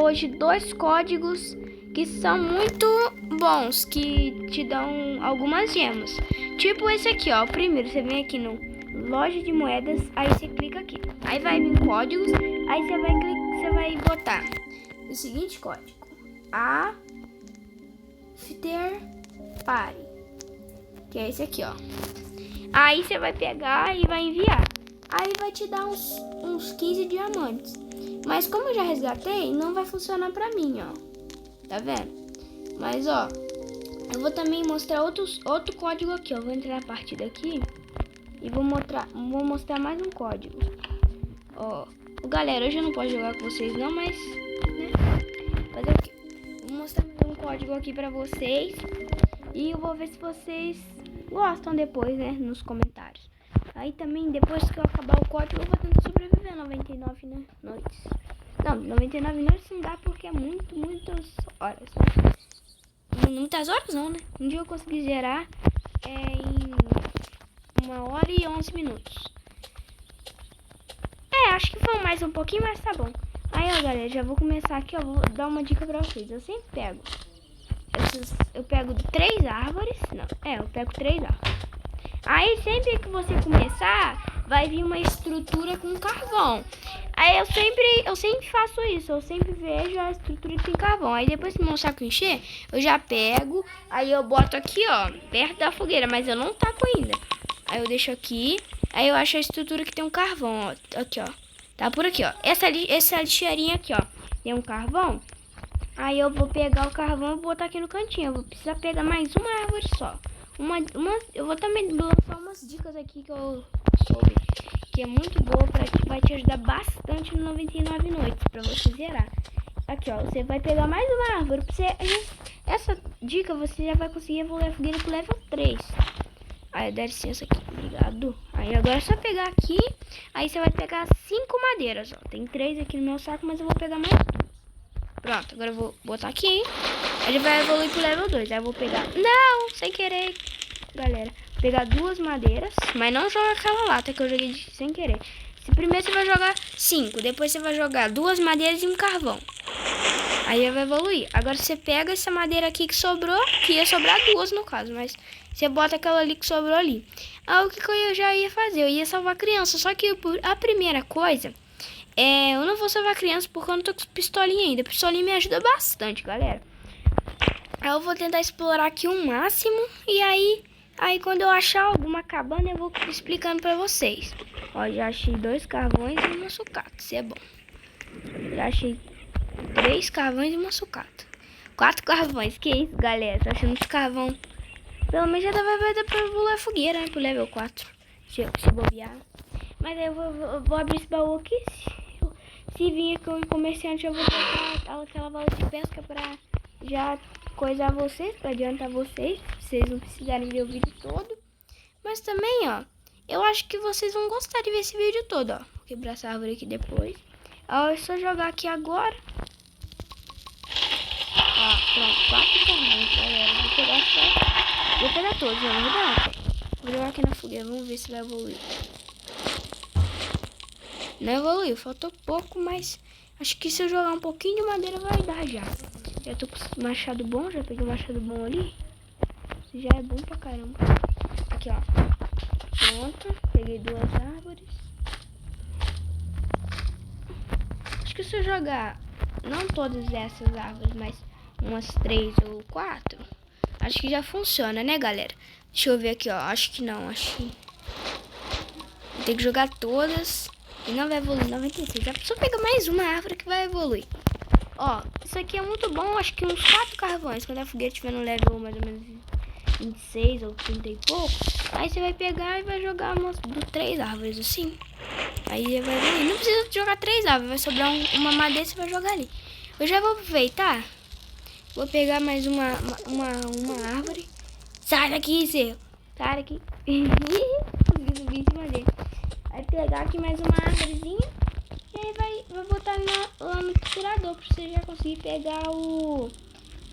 hoje 2 códigos que são muito bons, que te dão algumas gemas. Tipo esse aqui, ó. O primeiro, você vem aqui no loja de moedas, aí você clica aqui. Aí vai vir códigos, aí você vai botar o seguinte código. After Party. Que é esse aqui, ó. Aí você vai pegar e vai enviar. Aí vai te dar uns 15 diamantes. Mas como eu já resgatei, não vai funcionar pra mim, ó. Tá vendo? Mas, ó, eu vou também mostrar outro código aqui, ó. Vou entrar na partida aqui e vou mostrar mais um código. Ó, galera, hoje eu não posso jogar com vocês não, mas, né? Fazer o quê? Vou mostrar mais um código aqui pra vocês. E eu vou ver se vocês gostam depois, né? Nos comentários. Aí também, depois que eu acabar o código, eu vou tentar sobreviver 99 noites. Não, 99 noites não dá porque é muitas horas, né? Muitas horas não, né? Um dia eu consegui zerar em 1h e 11 minutos. Acho que foi mais um pouquinho, mas tá bom. Aí, ó, galera, já vou começar aqui, ó. Vou dar uma dica pra vocês. Eu sempre pego. Eu pego 3 árvores. Não, eu pego 3 árvores. Aí, sempre que você começar, vai vir uma estrutura com carvão. Aí, eu sempre faço isso. Eu sempre vejo a estrutura que tem carvão. Aí, depois que meu saco encher, eu já pego. Aí, eu boto aqui, ó, perto da fogueira. Mas eu não taco ainda. Aí, eu deixo aqui. Aí, eu acho a estrutura que tem um carvão, ó. Aqui, ó. Tá por aqui, ó. Essa lixeirinha aqui, ó. Tem um carvão. Aí, eu vou pegar o carvão e botar aqui no cantinho. Eu vou precisar pegar mais uma árvore só. Eu vou também lançar umas dicas aqui que eu soube que é muito boa, que vai te ajudar bastante no 99 noites pra você zerar. Aqui, ó, você vai pegar mais uma árvore. Essa dica você já vai conseguir evoluir a fogueira pro level 3. Aí, dá licença aqui, obrigado. Aí, agora é só pegar aqui. Aí, você vai pegar 5 madeiras, ó. Tem 3 aqui no meu saco, mas eu vou pegar mais 2. Pronto, agora eu vou botar aqui. Ele vai evoluir pro level 2. Aí eu vou pegar... Não, sem querer, galera. Vou pegar 2 madeiras. Mas não joga aquela lata que eu joguei sem querer. Primeiro você vai jogar 5. Depois você vai jogar 2 madeiras e um carvão. Aí ele vai evoluir. Agora você pega essa madeira aqui que sobrou. Que ia sobrar 2 no caso. Mas você bota aquela ali que sobrou ali. Aí o que eu já ia fazer? Eu ia salvar a criança. Só que a primeira coisa... eu não vou salvar a criança porque eu não tô com pistolinha ainda. Pistolinha me ajuda bastante, galera. Aí eu vou tentar explorar aqui o máximo. E aí quando eu achar alguma cabana, eu vou explicando pra vocês. Ó, já achei 2 carvões e uma sucata. Isso é bom. Já achei 3 carvões e uma sucata. 4 carvões. Que isso, galera? Tô achando esse carvão. Pelo menos já vai dar pra evoluir a fogueira, né? Pro level 4. Se bobear. Mas aí eu vou abrir esse baú aqui. Se vir aqui um comerciante, eu vou botar aquela bala de pesca pra já coisar vocês, pra adiantar vocês. Pra vocês não precisarem ver o vídeo todo. Mas também, ó, eu acho que vocês vão gostar de ver esse vídeo todo, ó. Vou quebrar essa árvore aqui depois. Ó, é só jogar aqui agora. Ó, pronto, 4 carvões, galera. Vou pegar todos, ó, não vou dar. Vou jogar aqui na fogueira, vamos ver se vai evoluir. Não evoluiu, faltou pouco, mas acho que se eu jogar um pouquinho de madeira vai dar já. Já tô com machado bom, já peguei o machado bom ali. Isso já é bom pra caramba. Aqui, ó. Pronto, peguei 2 árvores. Acho que se eu jogar, não todas essas árvores, mas umas 3 ou 4, acho que já funciona, né, galera? Deixa eu ver aqui, ó. Acho que não, acho que... Vou ter que jogar todas... E não vai evoluir 96. Já preciso pegar mais uma árvore que vai evoluir. Ó, isso aqui é muito bom. Acho que uns 4 carvões. Quando a fogueira estiver no level mais ou menos 26 ou 30 e pouco. Aí você vai pegar e vai jogar umas 3 árvores assim. Aí vai evoluir. Não precisa jogar 3 árvores. Vai sobrar uma madeira e você vai jogar ali. Eu já vou aproveitar. Vou pegar mais uma árvore. Sai daqui, Zé. Sai daqui. Consegui subir em cima dele. Vai pegar aqui mais uma árvorezinha. E aí vai botar lá no tirador. Pra você já conseguir pegar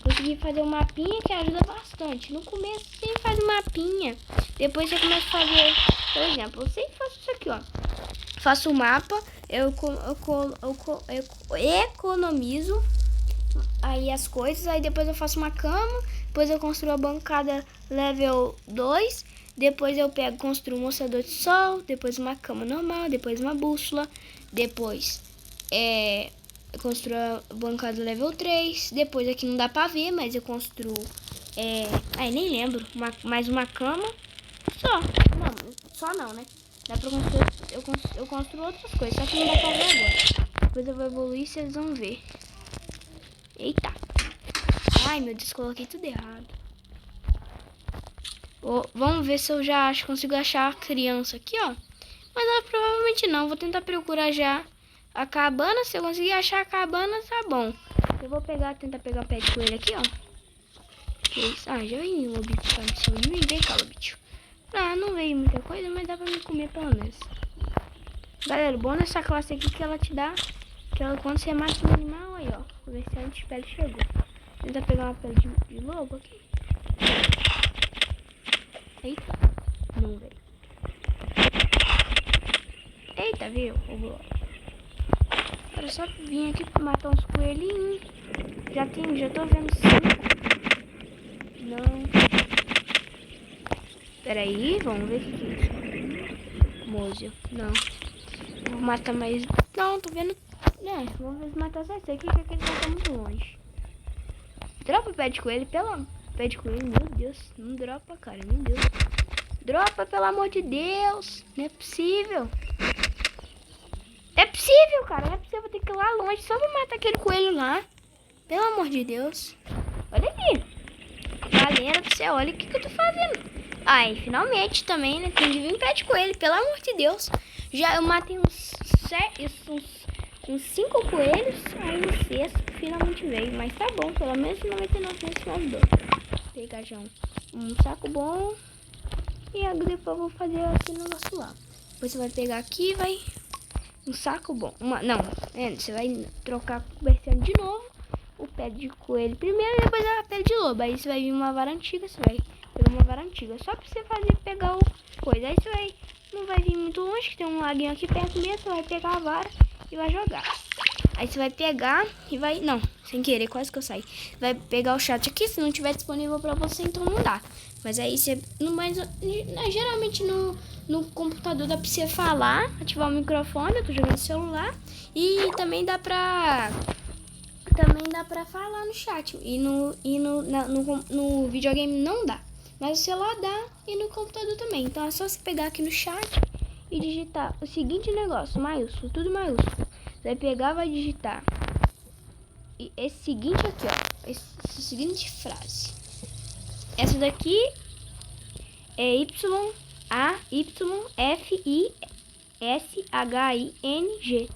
conseguir fazer um mapinha que ajuda bastante. No começo você faz um mapinha. Depois você começa a fazer, por exemplo, eu sempre faço isso aqui, ó. Faço o mapa. Eu economizo aí as coisas, aí depois eu faço uma cama, depois eu construo a bancada level 2, depois eu construo um mostrador de sol, depois uma cama normal, depois uma bússola, depois eu construo a bancada level 3, depois aqui não dá pra ver, mas eu construo, nem lembro, mais uma cama, só não, né? Dá pra construir, eu construo outras coisas, só que não dá pra ver agora. Depois eu vou evoluir e vocês vão ver. Eita. Ai, meu Deus, coloquei tudo errado. Vamos ver se eu já consigo achar a criança aqui, ó. Mas provavelmente não. Vou tentar procurar já a cabana. Se eu conseguir achar a cabana, tá bom. Eu vou tentar pegar o pé de coelho aqui, ó. Já veio um lobo em cima de mim. Vem cá, bicho. Não veio muita coisa, mas dá pra me comer pelo menos. Galera, o bom dessa classe aqui é que ela te dá... quando você mata um animal, aí ó. O comerciante de pele chegou. Vou tentar pegar uma pele de lobo aqui. Eita, não veio. Eita, viu? Agora só vim aqui pra matar uns coelhinhos. Já tô vendo 5. Não. Pera aí, vamos ver o que é isso. Mosel, não. Vou matar mais. Não, tô vendo. Vamos ver se matar só esse aqui, que aquele tá muito longe. Dropa o pé de coelho, pé de coelho, meu Deus. Não dropa, cara, meu Deus. Dropa, pelo amor de Deus. Não é possível. É possível, cara. Não é possível. Vou ter que ir lá longe só pra matar aquele coelho lá. Pelo amor de Deus. Olha aqui. Galera do céu, olha o que eu tô fazendo. Ai, finalmente também, né? Tem que vir um pé de coelho, pelo amor de Deus. Já eu matei uns 5 coelhos. Aí no sexto finalmente veio. Mas tá bom, pelo menos 99 nesse modo. Vou pegar já um saco bom. E aí depois eu vou fazer aquele negócio lá. Depois você vai pegar aqui e vai... Um saco bom. Você vai trocar conversando de novo. O pé de coelho primeiro e depois a pele de lobo. Aí você vai vir uma vara antiga. Você vai pegar uma vara antiga. Só pra você pegar o coisa. Aí você não vai vir muito longe, que tem um laguinho aqui perto mesmo. Você vai pegar a vara e vai jogar. Aí você vai pegar e vai... Não, sem querer, quase que eu saí. Vai pegar o chat aqui. Se não tiver disponível pra você, então não dá. Mas aí você... geralmente no computador dá pra você falar, ativar o microfone. Eu tô jogando no celular. E também dá pra falar no chat. E no videogame não dá. Mas o celular dá e no computador também. Então é só você pegar aqui no chat e digitar o seguinte negócio, maiúsculo, tudo maiúsculo. Você vai pegar, vai digitar esse seguinte aqui, ó. Essa seguinte frase. Essa daqui é YAYFISHING.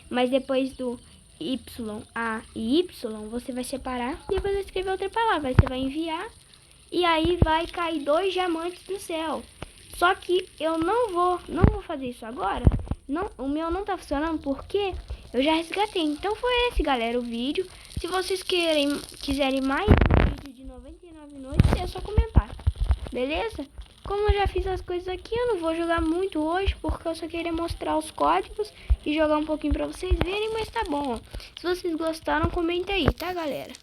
Mas depois do Y, A e Y, você vai separar e depois vai escrever outra palavra. Aí você vai enviar e aí vai cair 2 diamantes do céu. Só que eu não vou fazer isso agora. Não, o meu não tá funcionando porque eu já resgatei. Então foi esse, galera, o vídeo. Se vocês quiserem mais um vídeo de 99 noites, é só comentar. Beleza? Como eu já fiz as coisas aqui, eu não vou jogar muito hoje, porque eu só queria mostrar os códigos e jogar um pouquinho pra vocês verem, mas tá bom. Se vocês gostaram, comenta aí, tá, galera?